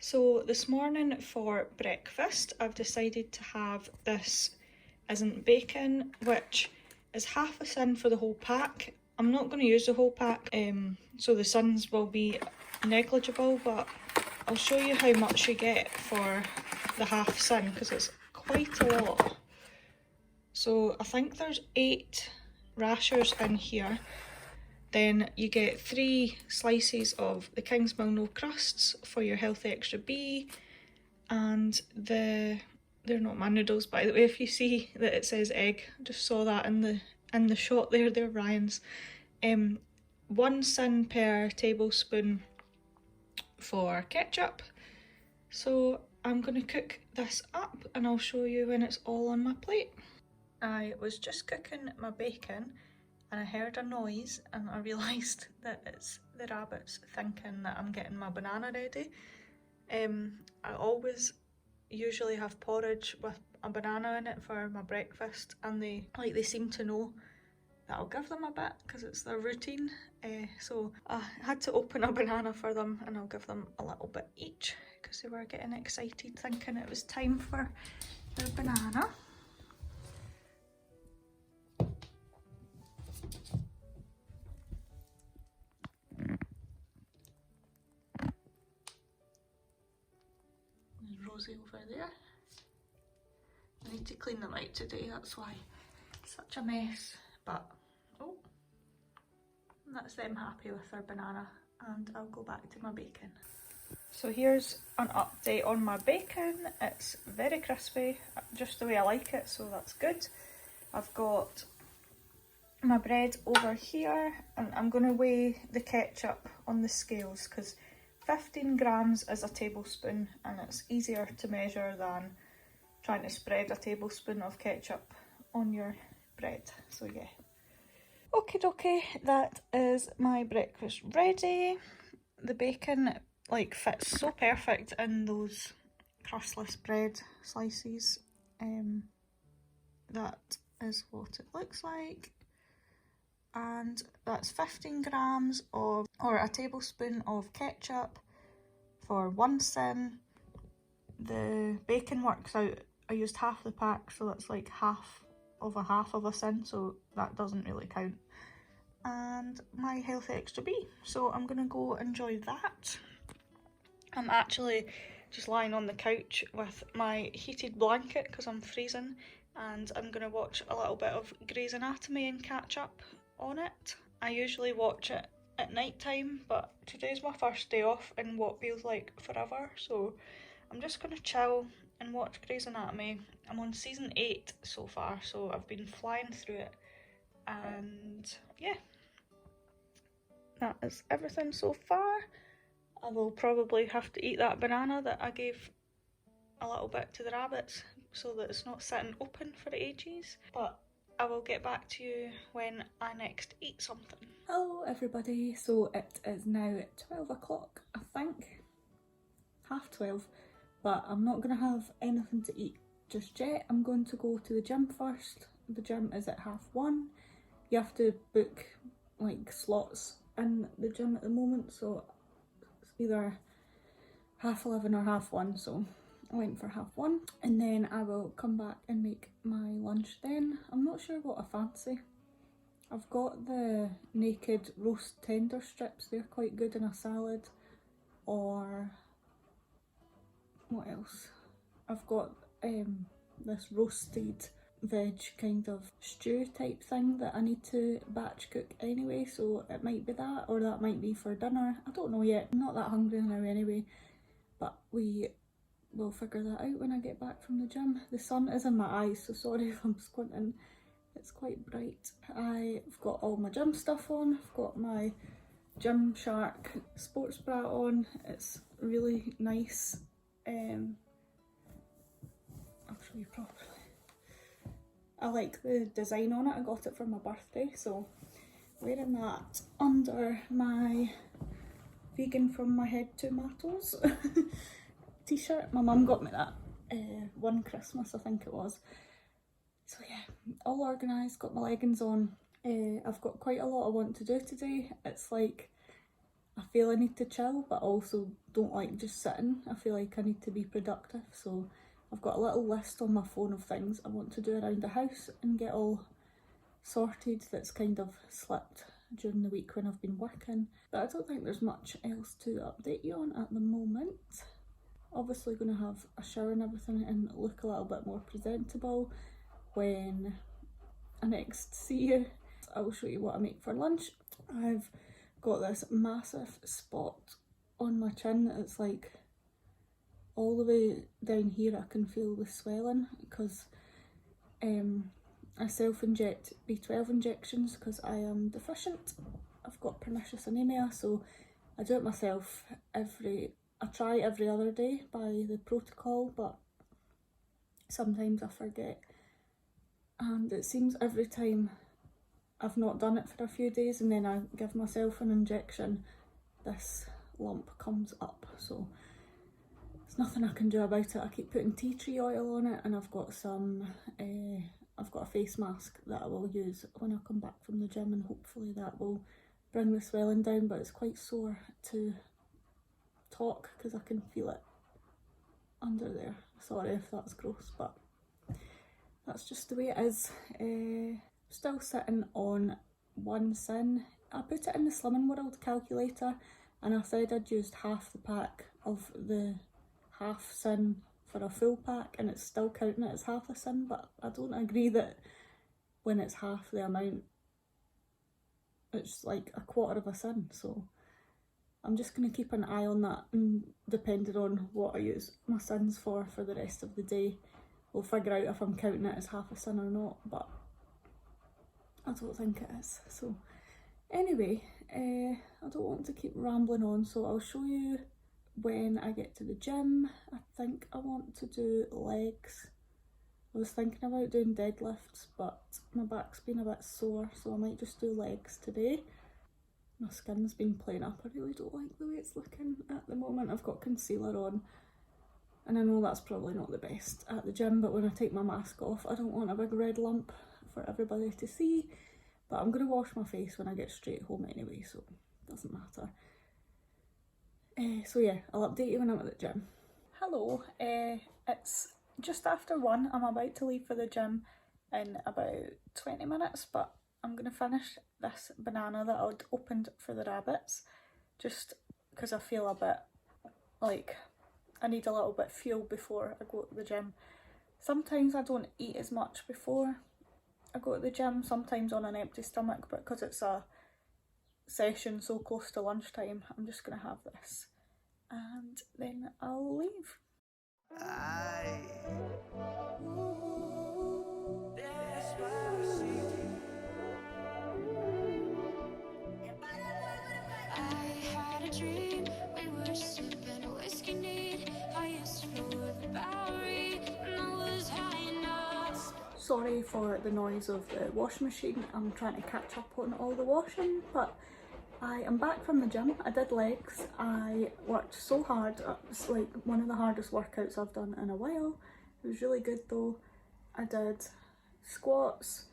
So this morning for breakfast, I've decided to have this isn't bacon, which is half a sin for the whole pack. I'm not going to use the whole pack, so the sins will be negligible, but I'll show you how much you get for the half sin because it's quite a lot. So I think there's 8 rashers in here. Then you get 3 slices of the Kingsmill no crusts for your healthy extra B, and they're not my noodles by the way. If you see that it says egg, just saw that in the shot there, they're Ryan's. 1 sin per tablespoon for ketchup. So I'm gonna cook this up and I'll show you when it's all on my plate. I was just cooking my bacon and I heard a noise and I realised that it's the rabbits thinking that I'm getting my banana ready. I always usually have porridge with a banana in it for my breakfast, and they seem to know that I'll give them a bit because it's their routine. So I had to open a banana for them and I'll give them a little bit each because they were getting excited thinking it was time for their banana. Over there. I need to clean them out today, that's why it's such a mess, but oh, that's them happy with their banana, and I'll go back to my bacon. So here's an update on my bacon. It's very crispy, just the way I like it, so that's good. I've got my bread over here and I'm going to weigh the ketchup on the scales because 15 grams is a tablespoon and it's easier to measure than trying to spread a tablespoon of ketchup on your bread. So yeah. Okie dokie, that is my breakfast ready. The bacon like fits so perfect in those crustless bread slices. That is what it looks like. And that's 15 grams of, or a tablespoon of ketchup for 1 sin. The bacon works out, I used half the pack, so that's like half of a sin, so that doesn't really count. And my healthy extra B, so I'm gonna go enjoy that. I'm actually just lying on the couch with my heated blanket because I'm freezing, and I'm gonna watch a little bit of Grey's Anatomy and catch up on it. I usually watch it at night time, but today's my first day off in what feels like forever, so I'm just gonna chill and watch Grey's Anatomy. I'm on season 8 so far, so I've been flying through it, and yeah, that is everything so far. I will probably have to eat that banana that I gave a little bit to the rabbits so that it's not sitting open for ages, but I will get back to you when I next eat something. Hello everybody, so it is now 12 o'clock, I think, half 12, but I'm not going to have anything to eat just yet. I'm going to go to the gym first. The gym is at 1:30. You have to book like slots in the gym at the moment, so it's either 11:30 or 1:30, so I went for 1:30, and then I will come back and make my lunch then. I'm not sure what I fancy. I've got the naked roast tender strips, they're quite good in a salad, or what else? I've got this roasted veg kind of stew type thing that I need to batch cook anyway, so it might be that, or that might be for dinner. I don't know yet, I'm not that hungry now anyway, but we'll figure that out when I get back from the gym. The sun is in my eyes, so sorry if I'm squinting, it's quite bright. I've got all my gym stuff on. I've got my Gymshark sports bra on, it's really nice. I'll show you properly. I like the design on it, I got it for my birthday, so wearing that under my vegan from my head to my toes t-shirt. My mum got me that one Christmas, I think it was. So yeah, all organised, got my leggings on. I've got quite a lot I want to do today. It's like I feel I need to chill, but also don't like just sitting. I feel like I need to be productive, so I've got a little list on my phone of things I want to do around the house and get all sorted that's kind of slipped during the week when I've been working. But I don't think there's much else to update you on at the moment. Obviously going to have a shower and everything and look a little bit more presentable when I next see you. I will show you what I make for lunch. I've got this massive spot on my chin. It's like all the way down here. I can feel the swelling because I self-inject B12 injections because I am deficient. I've got pernicious anemia, so I do it myself I try every other day by the protocol, but sometimes I forget. And it seems every time I've not done it for a few days and then I give myself an injection, this lump comes up. So there's nothing I can do about it. I keep putting tea tree oil on it, and I've got a face mask that I will use when I come back from the gym, and hopefully that will bring the swelling down, but it's quite sore to talk because I can feel it under there. Sorry if that's gross, but that's just the way it is. Still sitting on one sin. I put it in the Slimming World calculator and I said I'd used half the pack of the half sin for a full pack, and it's still counting it as half a sin, but I don't agree that when it's half the amount it's like a quarter of a sin. So I'm just going to keep an eye on that, and depending on what I use my sins for the rest of the day, we'll figure out if I'm counting it as half a sin or not, but I don't think it is. So anyway, I don't want to keep rambling on, so I'll show you when I get to the gym. I think I want to do legs. I was thinking about doing deadlifts, but my back's been a bit sore, so I might just do legs today. My skin's been playing up. I really don't like the way it's looking at the moment. I've got concealer on, and I know that's probably not the best at the gym, but when I take my mask off, I don't want a big red lump for everybody to see. But I'm going to wash my face when I get straight home anyway, so it doesn't matter. So yeah, I'll update you when I'm at the gym. Hello, it's just after 1. I'm about to leave for the gym in about 20 minutes, but I'm going to finish this banana that I'd opened for the rabbits, just because I feel a bit like I need a little bit of fuel before I go to the gym. Sometimes I don't eat as much before I go to the gym, sometimes on an empty stomach, but because it's a session so close to lunchtime, I'm just going to have this and then I'll leave. Sorry for the noise of the washing machine. I'm trying to catch up on all the washing, but I am back from the gym. I did legs. I worked so hard. It's like one of the hardest workouts I've done in a while. It was really good though. I did squats,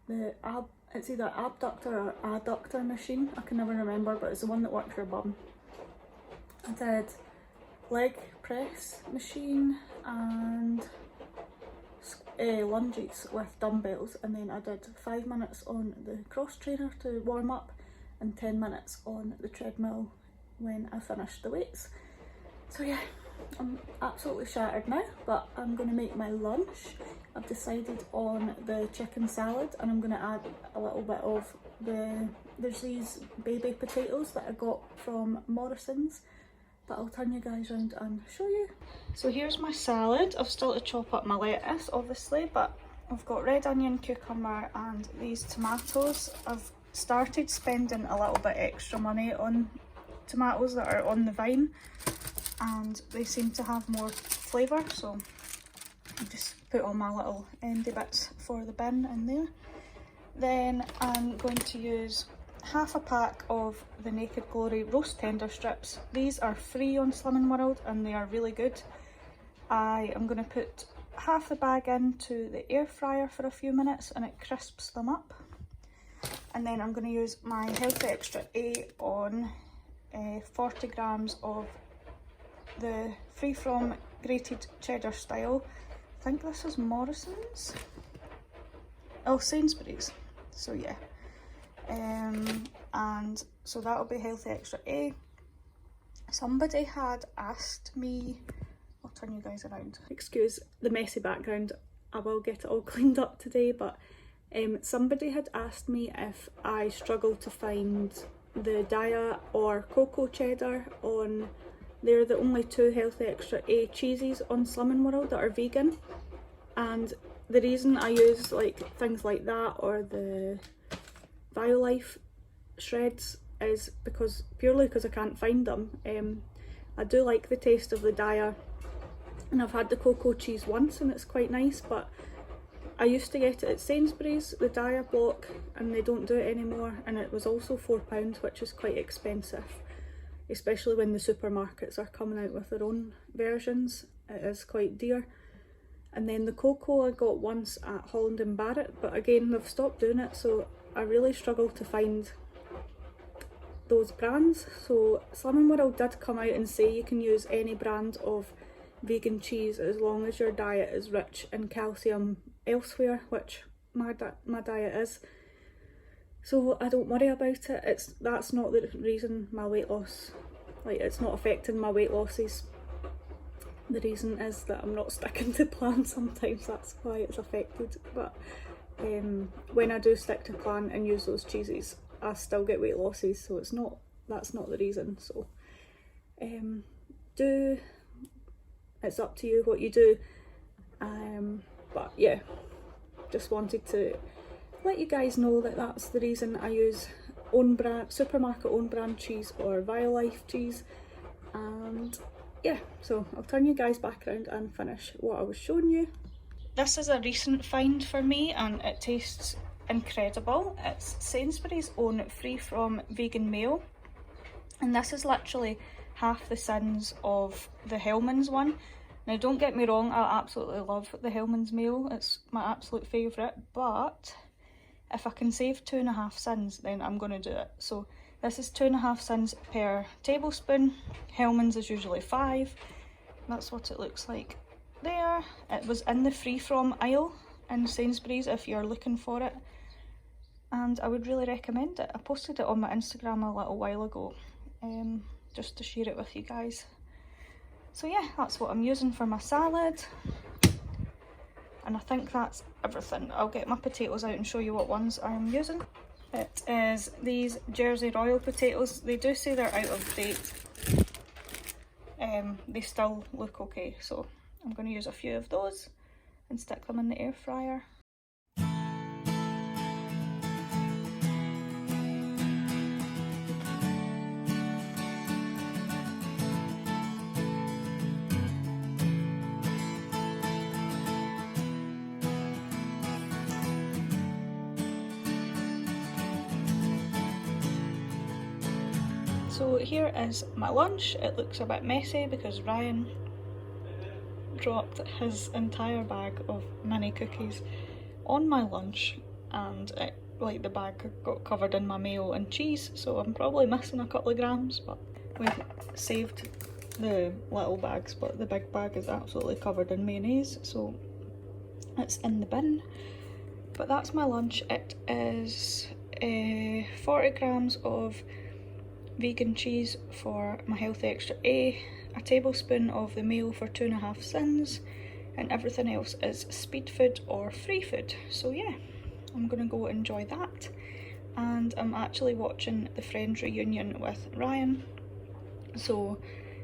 it's either abductor or adductor machine. I can never remember, but it's the one that works your bum. I did leg press machine and lunges with dumbbells, and then I did 5 minutes on the cross trainer to warm up and 10 minutes on the treadmill when I finished the weights. So yeah, I'm absolutely shattered now, but I'm going to make my lunch. I've decided on the chicken salad, and I'm going to add a little bit of there's these baby potatoes that I got from Morrison's, but I'll turn you guys around and show you. So here's my salad. I've still to chop up my lettuce obviously, but I've got red onion, cucumber and these tomatoes. I've started spending a little bit extra money on tomatoes that are on the vine, and they seem to have more flavour, so I just put all my little endy bits for the bin in there. Then I'm going to use half a pack of the Naked Glory roast tender strips. These are free on Slimming World and they are really good. I am going to put half the bag into the air fryer for a few minutes and it crisps them up. And then I'm going to use my Healthy Extra A on 40 grams of the free from grated cheddar style. I think this is Morrison's. Oh, Sainsbury's. So yeah. And so that'll be Healthy Extra A. Somebody had asked me, I'll turn you guys around. Excuse the messy background, I will get it all cleaned up today, but somebody had asked me if I struggle to find the Daiya or Cocoa cheddar on, they're the only two Healthy Extra A cheeses on Slimming World that are vegan, and the reason I use like things like that or the BioLife shreds is purely because I can't find them. I do like the taste of the Daiya, and I've had the cocoa cheese once and it's quite nice, but I used to get it at Sainsbury's, the Daiya block, and they don't do it anymore, and it was also £4, which is quite expensive, especially when the supermarkets are coming out with their own versions. It is quite dear. And then the cocoa I got once at Holland and Barrett, but again they've stopped doing it, so I really struggle to find those brands. So Slimming World did come out and say you can use any brand of vegan cheese as long as your diet is rich in calcium elsewhere, which my diet is. So I don't worry about it. That's not the reason my weight loss, like, it's not affecting my weight losses. The reason is that I'm not sticking to plan sometimes, that's why it's affected. But when I do stick to plan and use those cheeses, I still get weight losses, so that's not the reason. So it's up to you what you do. But yeah, just wanted to let you guys know that that's the reason I use supermarket own brand cheese or BioLife cheese. And yeah, so I'll turn you guys back around and finish what I was showing you. This is a recent find for me and it tastes incredible. It's Sainsbury's own free from vegan mayo, and this is literally half the sins of the Hellmann's one. Now don't get me wrong, I absolutely love the Hellmann's mayo, it's my absolute favourite, but if I can save 2.5 sins then I'm going to do it. So this is 2.5 sins per tablespoon. Hellmann's is usually 5. That's what it looks like there. It was in the free from aisle in Sainsbury's if you're looking for it, and I would really recommend it. I posted it on my Instagram a little while ago, just to share it with you guys. So yeah, that's what I'm using for my salad, and I think that's everything. I'll get my potatoes out and show you what ones I'm using. It is these Jersey Royal potatoes. They do say they're out of date. They still look okay, so I'm going to use a few of those and stick them in the air fryer. So here is my lunch. It looks a bit messy because Ryan dropped his entire bag of mini cookies on my lunch, and like the bag got covered in my mayo and cheese, so I'm probably missing a couple of grams, but we've saved the little bags, but the big bag is absolutely covered in mayonnaise, so it's in the bin. But that's my lunch. It is 40 grams of vegan cheese for my Healthy Extra A, a tablespoon of the mayo for 2.5 sins, and everything else is speed food or free food. So yeah, I'm gonna go enjoy that, and I'm actually watching the Friends reunion with Ryan, so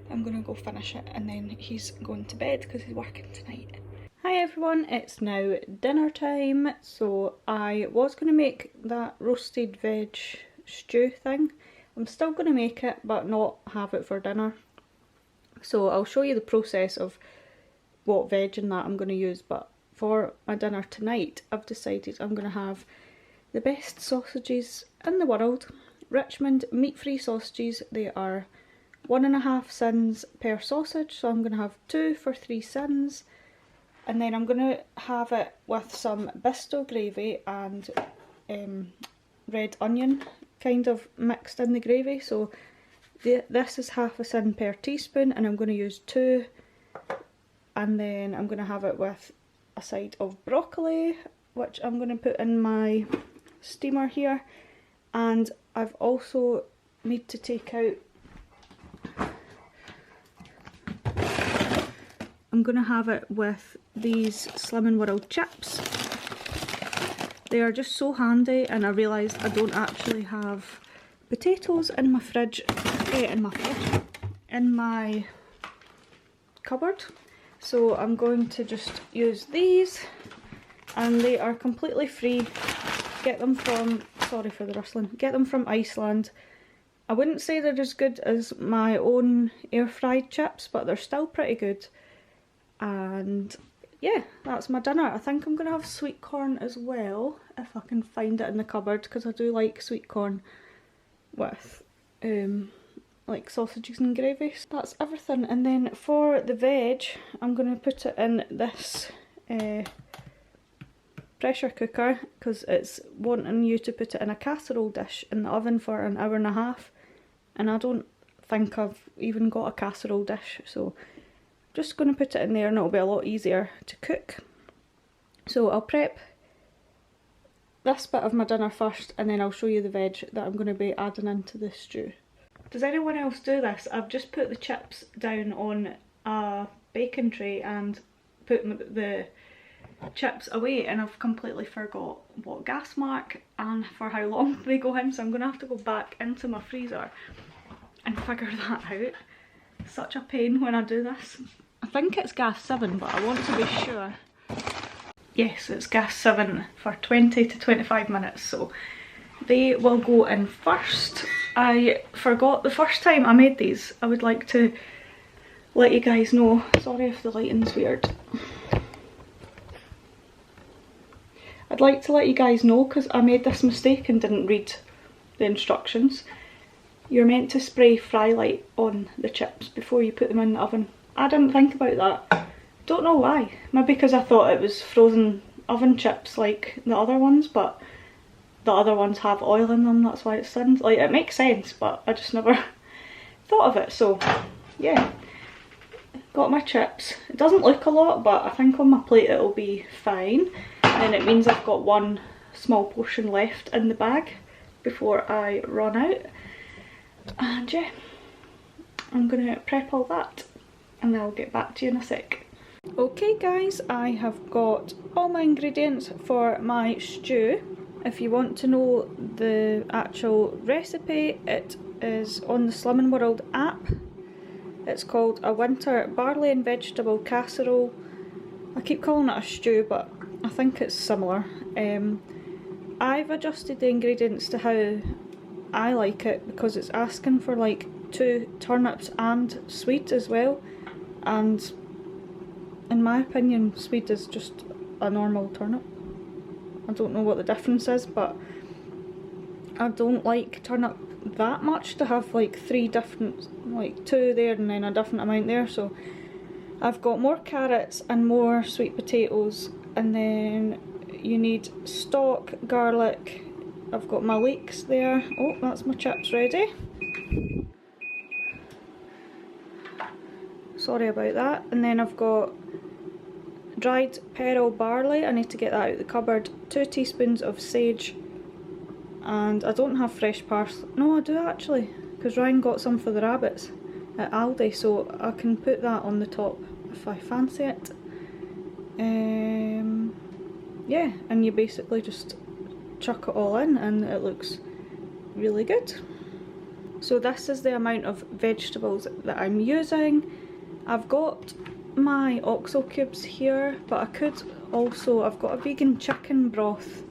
I'm gonna go finish it and then he's going to bed because he's working tonight. Hi everyone, it's now dinner time. So I was gonna make that roasted veg stew thing. I'm still going to make it but not have it for dinner. So I'll show you the process of what veg and that I'm going to use, but for my dinner tonight I've decided I'm going to have the best sausages in the world. Richmond meat-free sausages. They are 1.5 sins per sausage, so I'm going to have 2 for 3 sins, and then I'm going to have it with some Bisto gravy and red onion kind of mixed in the gravy. So This is half a tin per teaspoon, and I'm going to use 2. And then I'm going to have it with a side of broccoli, which I'm going to put in my steamer here. And I've also need to take out, I'm going to have it with these Slimming World chips. They are just so handy, and I realised I don't actually have potatoes in my fridge, in my cupboard. So I'm going to just use these, and they are completely free. Get them from, sorry for the rustling, get them from Iceland. I wouldn't say they're as good as my own air fried chips, but they're still pretty good. And yeah, that's my dinner. I think I'm going to have sweet corn as well, if I can find it in the cupboard, because I do like sweet corn with like sausages and gravy. So that's everything. And then for the veg, I'm going to put it in this pressure cooker, because it's wanting you to put it in a casserole dish in the oven for an hour and a half, and I don't think I've even got a casserole dish, so just going to put it in there and it'll be a lot easier to cook. So I'll prep this bit of my dinner first, and then I'll show you the veg that I'm going to be adding into the stew. Does anyone else do this? I've just put the chips down on a baking tray and put the chips away, and I've completely forgot what gas mark and for how long they go in, so I'm going to have to go back into my freezer and figure that out. Such a pain when I do this. I think it's gas 7, but I want to be sure. Yes, it's gas 7 for 20 to 25 minutes, so they will go in first. I forgot the first time I made these. I would like to let you guys know. Sorry if the lighting's weird. I'd like to let you guys know, because I made this mistake and didn't read the instructions. You're meant to spray fry light on the chips before you put them in the oven. I didn't think about that. Don't know why. Maybe because I thought it was frozen oven chips like the other ones, but the other ones have oil in them, that's why it sins. Like, it makes sense, but I just never thought of it. So yeah, got my chips. It doesn't look a lot, but I think on my plate it'll be fine. And it means I've got one small portion left in the bag before I run out. And yeah, I'm gonna prep all that and then I'll get back to you in a sec. Okay guys, I have got all my ingredients for my stew. If you want to know the actual recipe, it is on the Slimming World app. It's called a winter barley and vegetable casserole. I keep calling it a stew, but I think it's similar. I've adjusted the ingredients to how I like it, because it's asking for like 2 turnips and swede as well, and in my opinion swede is just a normal turnip. I don't know what the difference is, but I don't like turnip that much to have like 3 different, like 2 there and then a different amount there. So I've got more carrots and more sweet potatoes, and then you need stock, garlic. I've got my leeks there. Oh, that's my chips ready. Sorry about that. And then I've got dried pearl barley. I need to get that out of the cupboard. 2 teaspoons of sage. And I don't have fresh parsley. No, I do actually, because Ryan got some for the rabbits at Aldi, so I can put that on the top if I fancy it. Yeah, and you basically just chuck it all in and it looks really good. So this is the amount of vegetables that I'm using. I've got my oxo cubes here, but I could also, I've got a vegan chicken broth.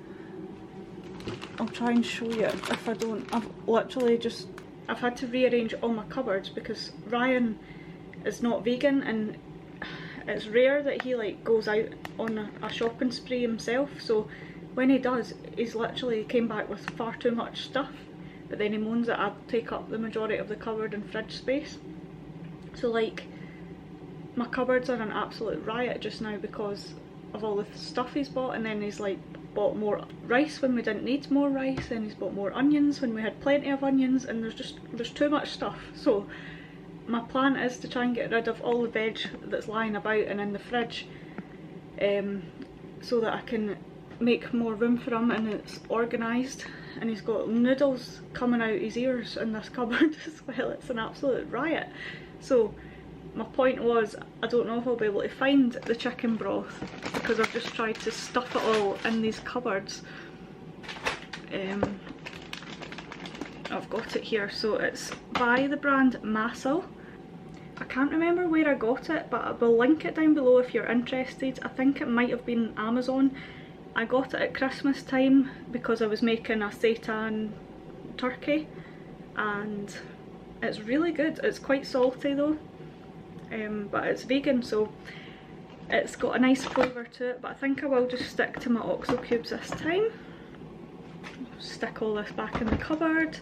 I'll try and show you if I don't. I've had to rearrange all my cupboards because Ryan is not vegan, and it's rare that he like goes out on a shopping spree himself, so when he does, he's literally came back with far too much stuff, but then he moans that I take up the majority of the cupboard and fridge space. So like, my cupboards are an absolute riot just now because of all the stuff he's bought, and then he's like bought more rice when we didn't need more rice, and he's bought more onions when we had plenty of onions, and there's too much stuff. So my plan is to try and get rid of all the veg that's lying about and in the fridge, so that I can make more room for him and it's organised. And he's got noodles coming out his ears in this cupboard as well. It's an absolute riot. So my point was, I don't know if I'll be able to find the chicken broth because I've just tried to stuff it all in these cupboards. I've got it here, so it's by the brand Massel. I can't remember where I got it, but I will link it down below if you're interested. I think it might have been Amazon. I got it at Christmas time because I was making a seitan turkey, and it's really good. It's quite salty though, but it's vegan, so it's got a nice flavour to it. But I think I will just stick to my oxo cubes this time. Stick all this back in the cupboard.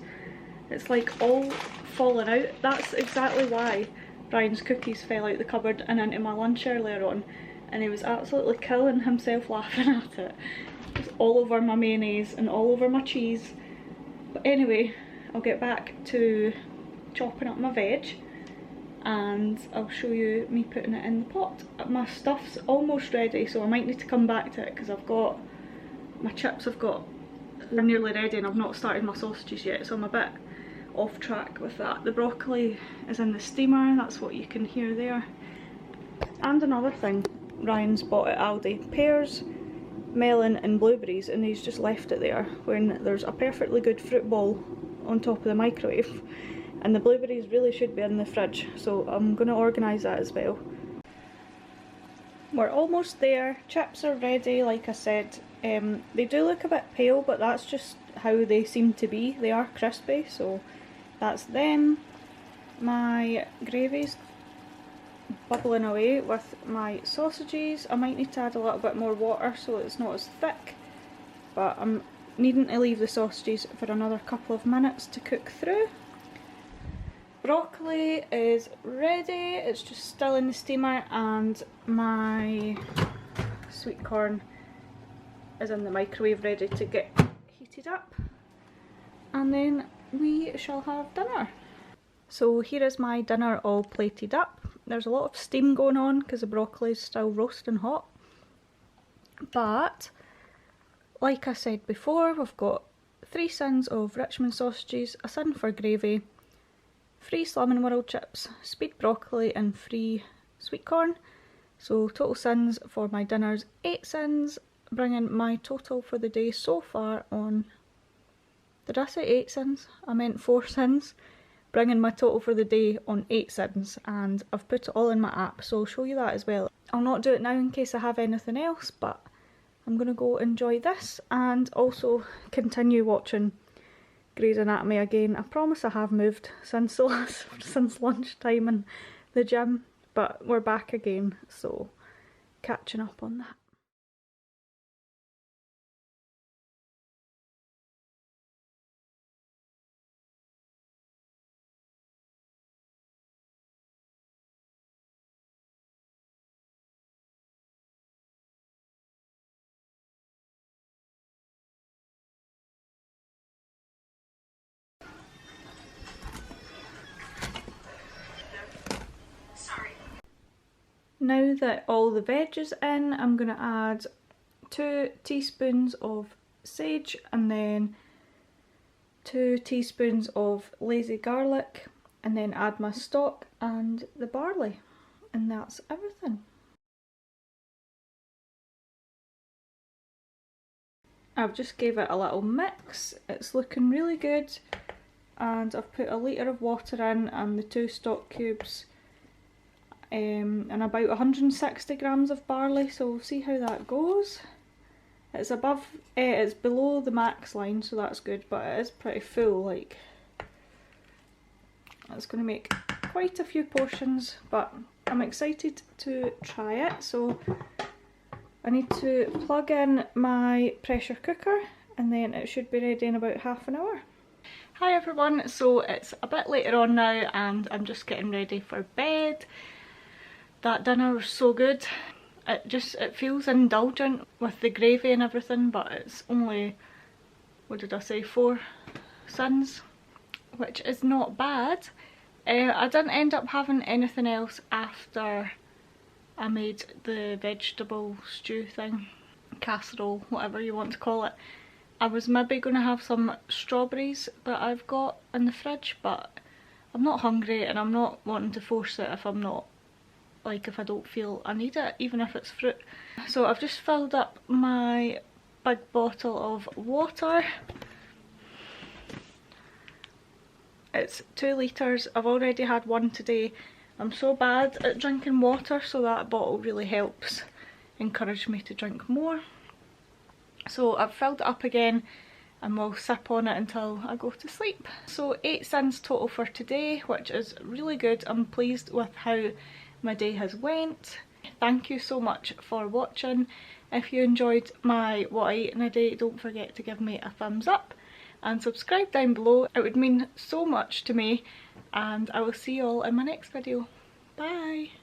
It's like all falling out. That's exactly why Brian's cookies fell out the cupboard and into my lunch earlier on, and he was absolutely killing himself laughing at it. It's all over my mayonnaise and all over my cheese. But anyway, I'll get back to chopping up my veg and I'll show you me putting it in the pot. My stuff's almost ready, so I might need to come back to it because I've got my chips, they're nearly ready, and I've not started my sausages yet, so I'm a bit off track with that. The broccoli is in the steamer, that's what you can hear there. And another thing, Ryan's bought at Aldi pears, melon and blueberries, and he's just left it there when there's a perfectly good fruit bowl on top of the microwave, and the blueberries really should be in the fridge, so I'm going to organise that as well. We're almost there. Chips are ready, like I said. They do look a bit pale, but that's just how they seem to be. They are crispy, so that's them. My gravy's bubbling away with my sausages. I might need to add a little bit more water so it's not as thick, but I'm needing to leave the sausages for another couple of minutes to cook through. Broccoli is ready, it's just still in the steamer, and my sweet corn is in the microwave ready to get heated up, and then we shall have dinner. So here is my dinner all plated up. There's a lot of steam going on because the broccoli is still roasting hot, but like I said before, we've got 3 sins of Richmond sausages, a sin for gravy, 3 Slimming World chips, speed broccoli and 3 sweet corn. So total sins for my dinner's 8 sins, bringing my total for the day so far on, did I say 8 sins? I meant 4 sins. Bringing my total for the day on 8 sins, and I've put it all in my app, so I'll show you that as well. I'll not do it now in case I have anything else, but I'm going to go enjoy this and also continue watching Grey's Anatomy again. I promise I have moved since lunchtime in the gym, but we're back again, so catching up on that. Now that all the veg is in, I'm going to add 2 teaspoons of sage and then 2 teaspoons of lazy garlic, and then add my stock and the barley, and that's everything. I've just gave it a little mix, it's looking really good, and I've put a litre of water in and the 2 stock cubes. And about 160 grams of barley, so we'll see how that goes. It's it's below the max line, so that's good, but it is pretty full, like, it's going to make quite a few portions, but I'm excited to try it. So I need to plug in my pressure cooker and then it should be ready in about half an hour. Hi everyone, so it's a bit later on now and I'm just getting ready for bed. That dinner was so good. it feels indulgent with the gravy and everything, but it's only, what did I say, 4 sins, which is not bad. I didn't end up having anything else after I made the vegetable stew thing, casserole, whatever you want to call it. I was maybe going to have some strawberries that I've got in the fridge, but I'm not hungry and I'm not wanting to force it if I'm not, like, if I don't feel I need it, even if it's fruit. So I've just filled up my big bottle of water. It's 2 litres. I've already had one today. I'm so bad at drinking water, so that bottle really helps encourage me to drink more. So I've filled it up again and we'll sip on it until I go to sleep. So 8 sins total for today, which is really good. I'm pleased with how my day has went. Thank you so much for watching. If you enjoyed my what I ate in a day, don't forget to give me a thumbs up and subscribe down below. It would mean so much to me, and I will see you all in my next video. Bye!